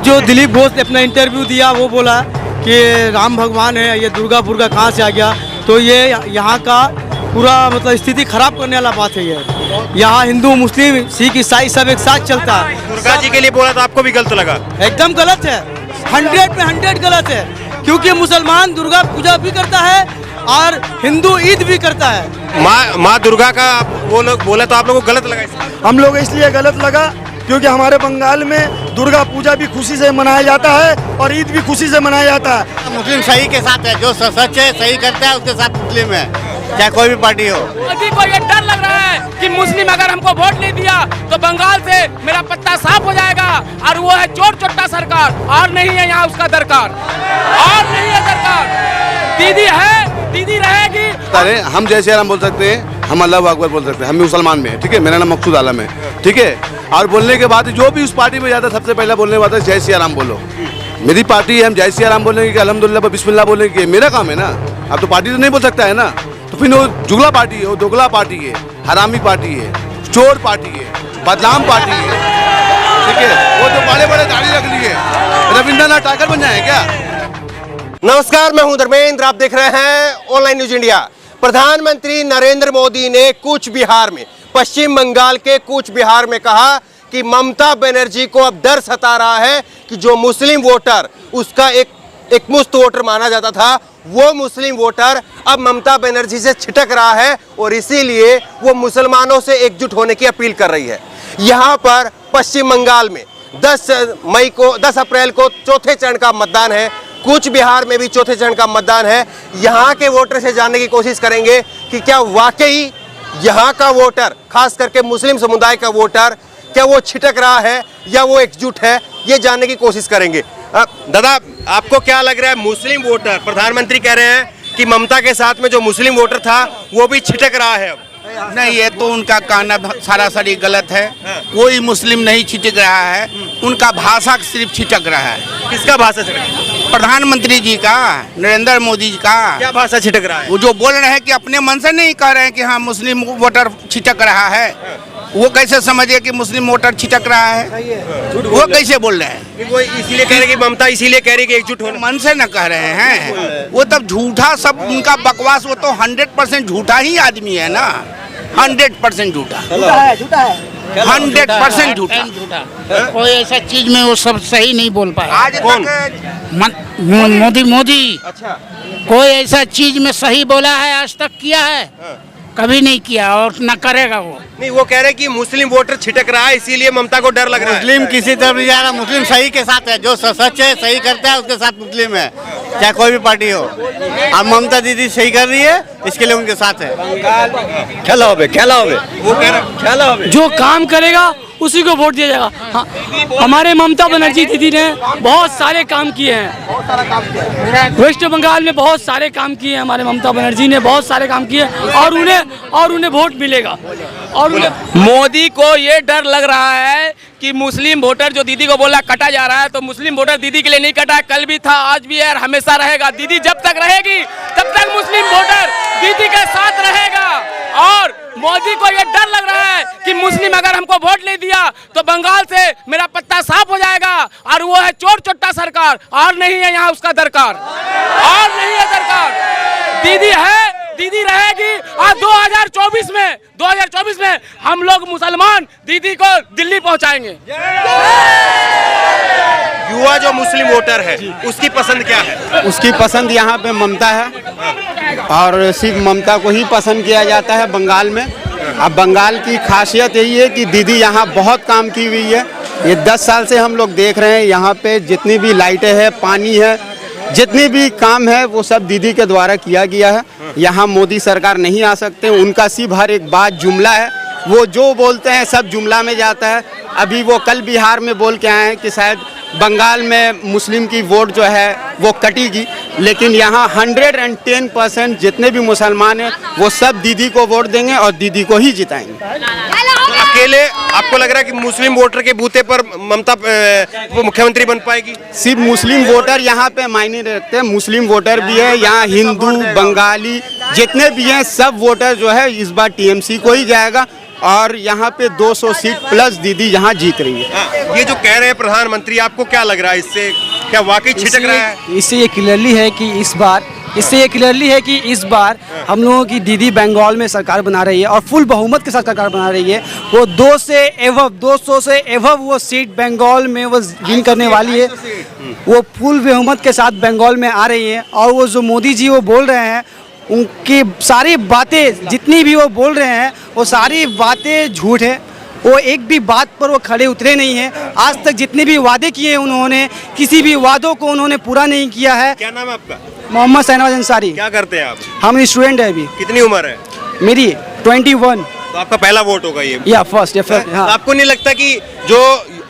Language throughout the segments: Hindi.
जो दिलीप घोष ने अपना इंटरव्यू दिया वो बोला कि राम भगवान है, ये दुर्गापुर का कहाँ से आ गया, तो ये यहाँ का पूरा मतलब स्थिति खराब करने वाला बात है। ये यहाँ हिंदू मुस्लिम सिख ईसाई सब एक साथ चलता है। दुर्गा जी के लिए बोला तो आपको भी गलत लगा? एकदम गलत है, 100 पे 100 गलत है, क्योंकि मुसलमान दुर्गा पूजा भी करता है और हिंदू ईद भी करता है। माँ दुर्गा का वो लोग बोला तो आप लोगों को गलत लगा इसलिए? हम लोग इसलिए गलत लगा क्योंकि हमारे बंगाल में दुर्गा पूजा भी खुशी से मनाया जाता है और ईद भी खुशी से मनाया जाता है। मुस्लिम सही के साथ है, जो सच है सही करता है उसके साथ मुस्लिम है, चाहे कोई भी पार्टी हो। मोदी को ये डर लग रहा है कि मुस्लिम अगर हमको वोट नहीं दिया तो बंगाल से मेरा पत्ता साफ हो जाएगा, और वो है चोर चोट्टा सरकार, और नहीं है यहाँ उसका दरकार, और नहीं है दरकार। दीदी है, दीदी रहेगी। अरे हम जय श्री राम बोल सकते हैं, हम अल्लाह अकबर बोल सकते हैं, हम भी मुसलमान में है, ठीक है। मेरा नाम मकसूद आलम है, ठीक है। और बोलने के बाद जो भी उस पार्टी में जाता सबसे पहले बोलने वाला जय श्री राम बोलो। मेरी पार्टी है, हम जय श्री राम बोलेंगे कि अल्हम्दुलिल्लाह बिस्मिल्लाह बोलेंगे, मेरा काम है ना। अब तो पार्टी तो नहीं बोल सकता है ना, तो फिर वो जुगला पार्टी है, वो दोगला पार्टी है, हरामी पार्टी है, चोर पार्टी है, बदनाम पार्टी है, ठीक है। वो तो बड़े बड़े दाढ़ी रख लिए, रविंद्रनाथ टैगोर बन जाए क्या? नमस्कार, मैं हूं धर्मेंद्र, आप देख रहे हैं ऑनलाइन न्यूज इंडिया। प्रधानमंत्री नरेंद्र मोदी ने कूच बिहार में, पश्चिम बंगाल के कूच बिहार में कहा कि ममता बनर्जी को अब डर सता रहा है कि जो मुस्लिम वोटर उसका एक मुश्त वोटर माना जाता था, वो मुस्लिम वोटर अब ममता बनर्जी से छिटक रहा है और इसीलिए वो मुसलमानों से एकजुट होने की अपील कर रही है। यहाँ पर पश्चिम बंगाल में 10 अप्रैल को चौथे चरण का मतदान है। कूच बिहार में भी चौथे चरण का मतदान है। यहाँ के वोटर से जानने की कोशिश करेंगे कि क्या वाकई यहाँ का वोटर, खास करके मुस्लिम समुदाय का वोटर, क्या वो छिटक रहा है या वो एकजुट है, ये जानने की कोशिश करेंगे। दादा, आपको क्या लग रहा है, मुस्लिम वोटर, प्रधानमंत्री कह रहे हैं कि ममता के साथ में जो मुस्लिम वोटर था वो भी छिटक रहा है? नहीं, ये तो उनका कहना सरासरी गलत है। कोई मुस्लिम नहीं छिटक रहा है, उनका भाषा सिर्फ छिटक रहा है। किसका भाषा छिटक रहा है? प्रधानमंत्री जी का, नरेंद्र मोदी जी का। क्या भाषा छिटक रहा है? वो जो बोल रहे हैं कि अपने मन से नहीं कह रहे हैं कि हाँ मुस्लिम वोटर छिटक रहा है, वो कैसे समझे कि मुस्लिम वोटर छिटक रहा है? वो कैसे बोल रहे हैं? वो इसीलिए कह रहे कि ममता इसीलिए कह रही कि एकजुट होना, मन से न कह रहे हैं। वो तब झूठा सब उनका बकवास, वो तो 100% झूठा ही आदमी है ना, 100% झूठा है, 100% झूठा। कोई ऐसा चीज में वो सब सही नहीं बोल पाया आज तक मोदी अच्छा, कोई ऐसा चीज में सही बोला है आज तक किया है? कभी नहीं किया और न करेगा वो। नहीं, वो कह रहे कि मुस्लिम वोटर छिटक रहा है इसीलिए ममता को डर लग रहा है। मुस्लिम किसी तरफ नहीं जा रहा, मुस्लिम सही के साथ है, जो सच है सही करता है उसके साथ मुस्लिम है, चाहे कोई भी पार्टी हो। अब ममता दीदी सही कर रही है, इसके लिए उनके साथ है। खेला हो, वो कह रहे खेला हो, जो काम करेगा उसी को वोट दिया जाएगा। हाँ, हमारे ममता बनर्जी दीदी ने बहुत सारे काम किए हैं, वेस्ट बंगाल में बहुत सारे काम किए हैं। हमारे ममता बनर्जी ने बहुत सारे काम किए और उन्हें वोट मिलेगा। और मोदी को ये डर लग रहा है कि मुस्लिम वोटर जो दीदी को बोला कटा जा रहा है, तो मुस्लिम वोटर दीदी के लिए नहीं कटा है, कल भी था, आज भी है और हमेशा रहेगा। दीदी जब तक रहेगी तब तक मुस्लिम वोटर दीदी के साथ रहेगा। और मोदी को ये डर लग रहा है कि मुस्लिम अगर हमको वोट नहीं दिया तो बंगाल से मेरा पत्ता साफ हो जाएगा, और वो है चोर चोट्टा सरकार, और नहीं है यहाँ उसका दरकार, और नहीं है दरकार। दीदी है, दीदी रहेगी। और 2024 में हम लोग मुसलमान दीदी को दिल्ली पहुंचाएंगे। युवा जो मुस्लिम वोटर है उसकी पसंद क्या है? उसकी पसंद यहाँ पे ममता है और सिर्फ ममता को ही पसंद किया जाता है बंगाल में। अब बंगाल की खासियत यही है कि दीदी यहाँ बहुत काम की हुई है। ये 10 साल से हम लोग देख रहे हैं, यहाँ पे जितनी भी लाइटें हैं, पानी है, जितनी भी काम है वो सब दीदी के द्वारा किया गया है। यहाँ मोदी सरकार नहीं आ सकते, उनका सिर्फ हर एक बात जुमला है, वो जो बोलते हैं सब जुमला में जाता है। अभी वो कल बिहार में बोल के आए हैं कि शायद बंगाल में मुस्लिम की वोट जो है वो कटेगी, लेकिन यहाँ 110% जितने भी मुसलमान हैं वो सब दीदी को वोट देंगे और दीदी को ही जिताएंगे। अकेले आपको लग रहा है कि मुस्लिम वोटर के बूते पर ममता वो मुख्यमंत्री बन पाएगी? सिर्फ मुस्लिम वोटर यहाँ पे मायने रखते हैं, मुस्लिम वोटर भी है यहाँ, हिंदू बंगाली जितने भी हैं सब वोटर जो है इस बार टीएमसी को ही जाएगा। और यहाँ पे 200 सीट प्लस दीदी यहाँ जीत रही है। हाँ, ये जो कह रहे हैं प्रधानमंत्री, आपको क्या लग रहा है इससे? क्या वाकई छिटक रहा है? इससे ये क्लियरली है कि इस बार हम लोगों की दीदी बंगाल में सरकार बना रही है और फुल बहुमत के साथ सरकार बना रही है। वो 200 से एवव वो सीट बंगाल में वो विन करने वाली है। वो फुल बहुमत के साथ बंगाल में आ रही है। और वो जो मोदी जी वो बोल रहे हैं, उनकी सारी बातें जितनी भी वो बोल रहे हैं वो सारी बातें झूठ है। वो एक भी बात पर वो खड़े उतरे नहीं हैं। आज तक जितने भी वादे किए हैं उन्होंने किसी भी वादों को उन्होंने पूरा नहीं किया है। क्या नाम है आपका? मोहम्मद शहनवाज अंसारी। क्या करते हैं आप? हम स्टूडेंट है अभी। कितनी उम्र है? मेरी 21। तो आपका पहला वोट होगा ये? या फर्स्ट या तो आपको नहीं लगता कि जो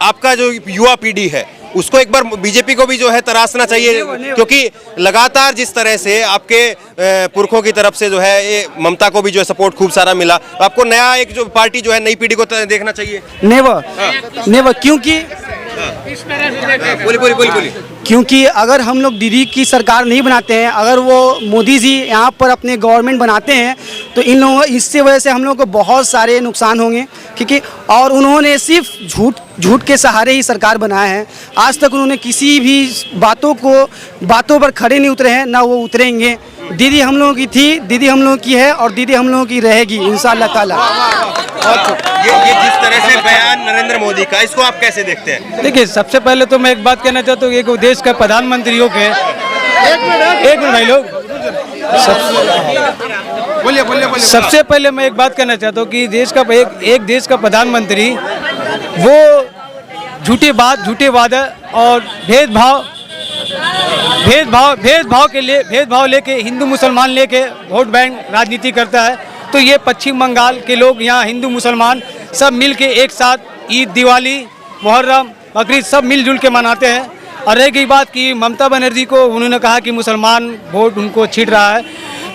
आपका जो युवा पीढ़ी है उसको एक बार बीजेपी को भी जो है तराशना चाहिए? क्योंकि लगातार जिस तरह से आपके पुरखों की तरफ से जो है ये ममता को भी जो है सपोर्ट खूब सारा मिला, तो आपको नया एक जो पार्टी जो है नई पीढ़ी को देखना चाहिए। नेवर क्योंकि अगर हम लोग दीदी की सरकार नहीं बनाते हैं, अगर वो मोदी जी यहाँ पर अपने गवर्नमेंट बनाते हैं तो इन लोगों इससे वजह से हम लोगों को बहुत सारे नुकसान होंगे। क्योंकि और उन्होंने सिर्फ झूठ के सहारे ही सरकार बनाया है। आज तक उन्होंने किसी भी बातों पर खड़े नहीं उतरे हैं, ना वो उतरेंगे। दीदी हम लोगों की थी, दीदी हम लोगों की है और दीदी हम लोगों की रहेगी इंशाअल्लाह ताला। ये जिस तरह से बयान नरेंद्र मोदी का, इसको आप कैसे देखते हैं? देखिए, सबसे पहले तो मैं एक बात कहना चाहता हूँ, एक देश का प्रधानमंत्री हो के एक मिनट भाई लोग, सबसे पहले मैं एक बात कहना चाहता हूँ कि एक देश का प्रधानमंत्री वो झूठे वादे और भेदभाव लेके हिंदू मुसलमान लेके वोट बैंक राजनीति करता है। तो ये पश्चिम बंगाल के लोग यहाँ हिंदू मुसलमान सब मिल के एक साथ ईद, दिवाली, मुहर्रम, बकरीद सब मिलजुल के मनाते हैं। और रह गई बात कि ममता बनर्जी को उन्होंने कहा कि मुसलमान वोट उनको छीट रहा है,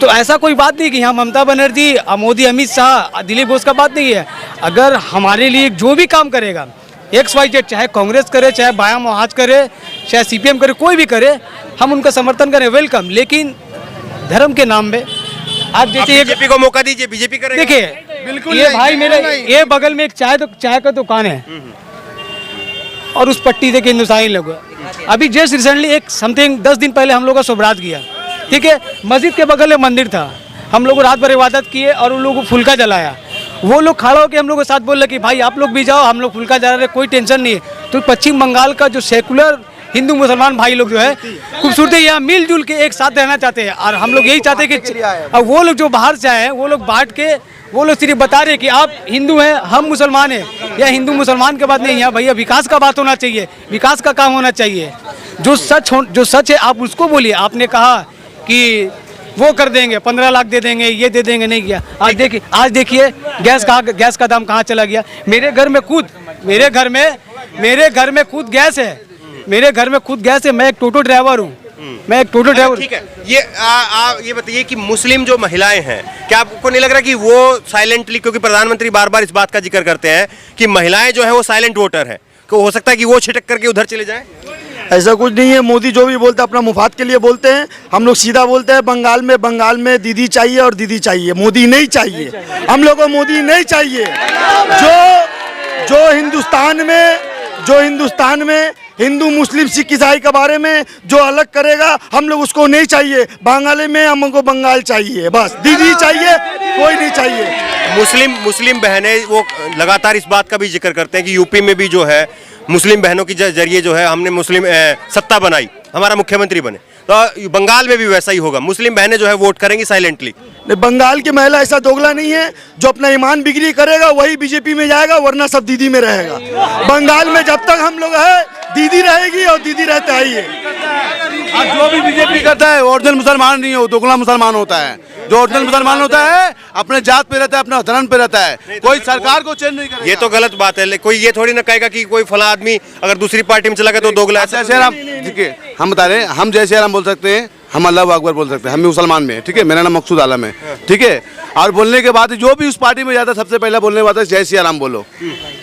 तो ऐसा कोई बात नहीं कि यहाँ ममता बनर्जी, मोदी, अमित शाह, दिलीप घोष का बात नहीं है। अगर हमारे लिए जो भी काम करेगा XYZ, चाहे कांग्रेस करे, चाहे बायां मोहाज करे, चाहे CPM करे, कोई भी करे, हम उनका समर्थन करें, वेलकम। लेकिन धर्म के नाम में आप जैसे बीजेपी को मौका दीजिए, बीजेपी करेगा। देखिए बिल्कुल ये भाई मेरे ये बगल में एक चाय का दुकान है और उस पट्टी देखिए हिंदुस्तानी लोग। अभी जस्ट रिसेंटली एक समथिंग 10 दिन पहले हम लोग का शुभरात किया, ठीक है। मस्जिद के बगल में मंदिर था, हम लोग रात भर इबादत किए और उन लोगों को फुल्का जलाया। वो लोग खड़ा होकर हम लोग के साथ बोल रहे कि भाई आप लोग भी जाओ, हम लोग फुल्का जला रहे, कोई टेंशन नहीं है। तो पश्चिम बंगाल का जो सेकुलर हिंदू मुसलमान भाई लोग जो है खूबसूरती यहाँ मिलजुल के एक साथ रहना चाहते हैं। और हम लोग यही चाहते हैं कि अब वो लोग जो बाहर से आए हैं वो लोग बांट के वो लोग सिर्फ बता रहे कि आप हिंदू हैं, हम मुसलमान हैं। या हिंदू मुसलमान के बात नहीं, यहाँ भैया विकास का बात होना चाहिए, विकास का काम होना चाहिए। जो सच है आप उसको बोलिए। आपने कहा कि वो कर देंगे, 15 लाख दे देंगे, ये दे देंगे, नहीं किया। आज देखिए गैस का दाम कहाँ चला गया। मेरे घर में खुद गैस है, मेरे घर में खुद गैस है। मैं एक टोटो ड्राइवर हूँ, मैं एक टोटो ड्राइवर। ठीक है, ये बताइए कि मुस्लिम जो महिलाएं हैं, क्या आपको नहीं लग रहा कि वो साइलेंटली, क्योंकि प्रधानमंत्री बार बार इस बात का जिक्र करते हैं कि महिलाएं जो है वो साइलेंट वोटर है, तो हो सकता है कि वो छिटक करके उधर चले जाए? ऐसा कुछ नहीं है। मोदी जो भी बोलते हैं अपना मुफाद के लिए बोलते हैं। हम लोग सीधा बोलते हैं, बंगाल में दीदी चाहिए और दीदी चाहिए, मोदी नहीं चाहिए। हम लोग को मोदी नहीं चाहिए। जो हिंदुस्तान में हिंदू, मुस्लिम, सिख, ईसाई के बारे में जो अलग करेगा, हम लोग उसको नहीं चाहिए। बंगाली में हमको बंगाल चाहिए, बस दीदी चाहिए, कोई नहीं चाहिए। मुस्लिम बहनें वो लगातार इस बात का भी जिक्र करते हैं कि यूपी में भी जो है मुस्लिम बहनों की जरिए जो है हमने मुस्लिम सत्ता बनाई, हमारा मुख्यमंत्री बने। तो बंगाल में भी वैसा ही होगा, मुस्लिम बहनें जो है वोट करेंगी साइलेंटली। बंगाल की महिला ऐसा दोगला नहीं है, जो अपना ईमान बिक्री करेगा वही बीजेपी में जाएगा, वरना सब दीदी में रहेगा। बंगाल में जब तक हम लोग है दीदी रहेगी और दीदी रहता ही है। जो भी बीजेपी करता है ओरिजिनल मुसलमान नहीं है, वो दोगला मुसलमान होता है। जो ओरिजिनल मुसलमान होता है अपने जात पे रहता है, अपने धर्म पे रहता है, कोई सरकार को चेंज नहीं करेगा। ये तो गलत बात है। कोई ये थोड़ी ना कहेगा कि कोई फला आदमी अगर दूसरी पार्टी में चला गया तो दोगला है। जैसे हम, ठीक है, हम बता रहे हैं, हम जैसे हम बोल सकते हैं, हम अल्लाह अकबर बोल सकते हैं, हम मुसलमान में, ठीक है। मेरा नाम मकसूद आलम है, ठीक है। और बोलने के बाद जो भी उस पार्टी में जाता है सबसे पहले बोलने वाला जय सिया राम बोलो।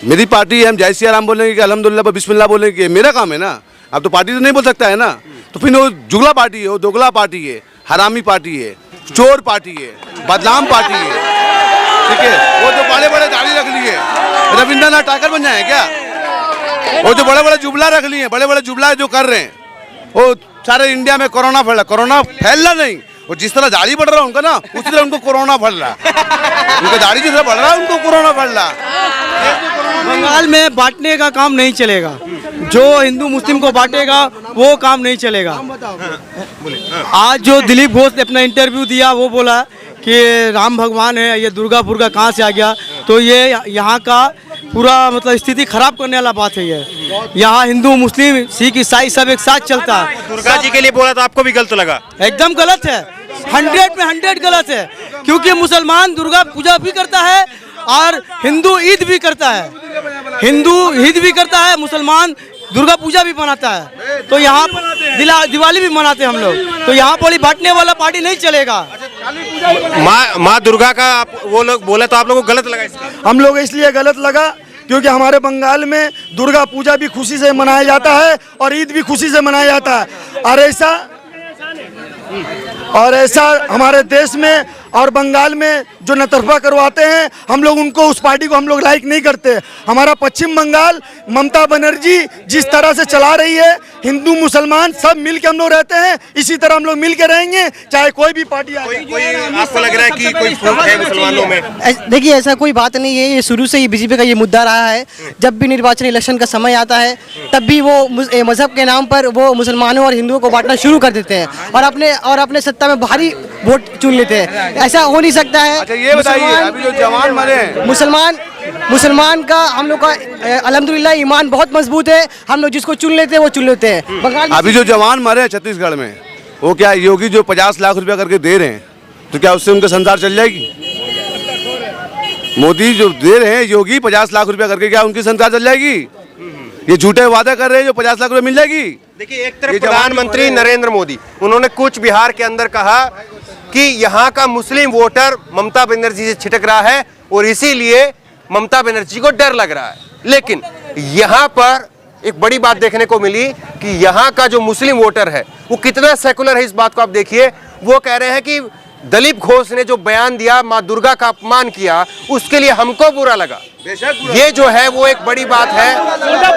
मेरी पार्टी है, हम जय सिया राम बोलेंगे कि अल्हम्दुलिल्लाह बिस्मिल्लाह बोलेंगे, मेरा काम है ना। अब तो पार्टी तो नहीं बोल सकता है ना, तो फिर वो जुगला पार्टी है, वो दोगला पार्टी है, हरामी पार्टी है, चोर पार्टी है, बदनाम पार्टी है। ठीक है, वो जो बड़े बड़े दाढ़ी रख लिए रविंद्रनाथ टैगोर बन जाए क्या? वो जो बड़े बड़े जुबला रख लिए, बड़े बड़े जुबला जो कर रहे हैं, वो सारे इंडिया में कोरोना फैला। कोरोना फैलना नहीं, वो जिस तरह दाढ़ी बढ़ रहा है उनका ना, उसी तरह उनको कोरोना फैल रहा है। उनका दाढ़ी जिस तरह बढ़ रहा है उनको कोरोना फैल रहा है। बंगाल में बांटने का काम नहीं चलेगा, जो हिंदू मुस्लिम को बांटेगा वो काम नहीं चलेगा। आज जो दिलीप घोष ने अपना इंटरव्यू दिया, वो बोला कि राम भगवान है, ये दुर्गापुर का कहाँ से आ गया, तो ये यहाँ का पूरा मतलब स्थिति खराब करने वाला बात है। ये यहाँ हिंदू मुस्लिम सिख ईसाई सब एक साथ चलता है। दुर्गा जी के लिए बोला तो आपको भी गलत लगा? एकदम गलत है, 100 में 100 गलत है, क्योंकि मुसलमान दुर्गा पूजा भी करता है और हिंदू ईद भी करता है। हिंदू ईद भी करता है, मुसलमान दुर्गा पूजा भी मनाता है, तो यहाँ दिवाली भी मनाते हैं हम लोग। तो यहाँ पर बांटने वाला पार्टी नहीं चलेगा। माँ दुर्गा का वो लोग बोले तो आप लोगों को गलत लगा इसका? हम लोग इसलिए गलत लगा क्योंकि हमारे बंगाल में दुर्गा पूजा भी खुशी से मनाया जाता है और ईद भी खुशी से मनाया जाता है। और ऐसा हमारे देश में और बंगाल में जो नतरफा करवाते हैं, हम लोग उनको, उस पार्टी को हम लोग लाइक नहीं करते। हमारा पश्चिम बंगाल ममता बनर्जी जिस तरह से चला रही है, हिंदू मुसलमान सब मिल के हम लोग रहते हैं, इसी तरह हम लोग मिल के रहेंगे, चाहे कोई भी पार्टी आ जाए। कोई आपको लग रहा है कि कोई फूट है मुसलमानों में? देखिए, ऐसा कोई बात नहीं है, ये शुरू से ही बीजेपी का ये मुद्दा रहा है। जब भी निर्वाचन इलेक्शन का समय आता है, तब भी वो मजहब के नाम पर वो मुसलमानों और हिंदुओं को बांटना शुरू कर देते हैं और अपने सत्ता में भारी वोट चुन लेते हैं। ऐसा हो नहीं सकता है। अच्छा ये बताइए, अभी जो जवान मरे हैं, मुसलमान का हम लोग का अल्हम्दुलिल्लाह ईमान बहुत मजबूत है। हम लोग जिसको चुन लेते हैं वो चुन लेते हैं। बंगाल अभी जो जवान मरे हैं छत्तीसगढ़ में, वो क्या योगी जो 50 लाख रुपया करके दे रहे हैं, तो क्या उससे उनका संसार चल जाएगी? मोदी जो दे रहे हैं योगी 50 लाख रुपया करके, क्या उनकी संसार चल जाएगी? ये झूठे वादा कर रहे हैं जो 50 लाख रुपए मिल जाएगी। देखिए, एक तरफ प्रधानमंत्री नरेंद्र मोदी, उन्होंने कूच बिहार के अंदर कहा कि यहाँ का मुस्लिम वोटर ममता बनर्जी से छिटक रहा है और इसीलिए ममता बनर्जी को डर लग रहा है। लेकिन यहाँ पर एक बड़ी बात देखने को मिली कि यहाँ का जो मुस्लिम वोटर है वो कितना सेकुलर है, इस बात को आप देखिए। वो कह रहे हैं कि दिलीप घोष ने जो बयान दिया, माँ दुर्गा का अपमान किया, उसके लिए हमको बुरा लगा। ये जो है वो एक बड़ी बात है,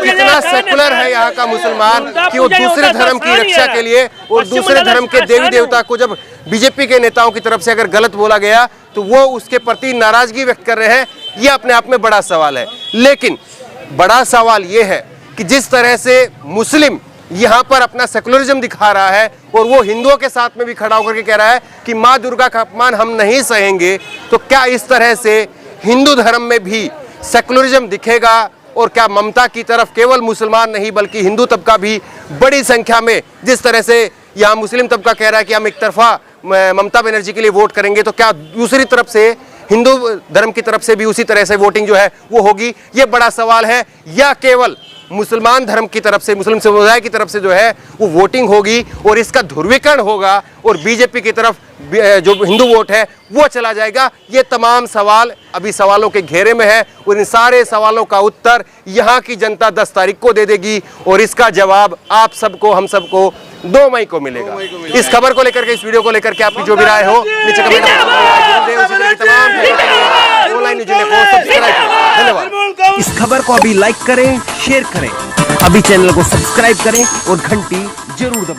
कितना सेकुलर है यहाँ का मुसलमान कि वो दूसरे धर्म की रक्षा के लिए और दूसरे धर्म के देवी देवता को जब बीजेपी के नेताओं की तरफ से अगर गलत बोला गया तो वो उसके प्रति नाराजगी व्यक्त कर रहे हैं। ये अपने आप में बड़ा सवाल है। लेकिन बड़ा सवाल ये है कि जिस तरह से मुस्लिम यहाँ पर अपना सेकुलरिज्म दिखा रहा है और वो हिंदुओं के साथ में भी खड़ा होकर के कह रहा है कि माँ दुर्गा का अपमान हम नहीं सहेंगे, तो क्या इस तरह से हिंदू धर्म में भी सेकुलरिज्म दिखेगा? और क्या ममता की तरफ केवल मुसलमान नहीं बल्कि हिंदू तबका भी बड़ी संख्या में, जिस तरह से यहाँ मुस्लिम तबका कह रहा है कि हम एक तरफा ममता बनर्जी के लिए वोट करेंगे, तो क्या दूसरी तरफ से हिंदू धर्म की तरफ से भी उसी तरह से वोटिंग जो है वो होगी? ये बड़ा सवाल है। या केवल मुसलमान धर्म की तरफ से, मुस्लिम समुदाय की तरफ से जो है वो वोटिंग होगी और इसका ध्रुवीकरण होगा और बीजेपी की तरफ जो हिंदू वोट है वो चला जाएगा? ये तमाम सवाल अभी सवालों के घेरे में है और इन सारे सवालों का उत्तर यहाँ की जनता 10 तारीख को दे देगी और इसका जवाब आप सबको, हम सबको 2 मई को मिलेगा। इस खबर को लेकर के, इस वीडियो को लेकर के आपकी जो भी राय हो नीचे कमेंट धन्यवाद। इस खबर को अभी लाइक करें, शेयर करें, अभी चैनल को सब्सक्राइब करें और घंटी जरूर दबाएं।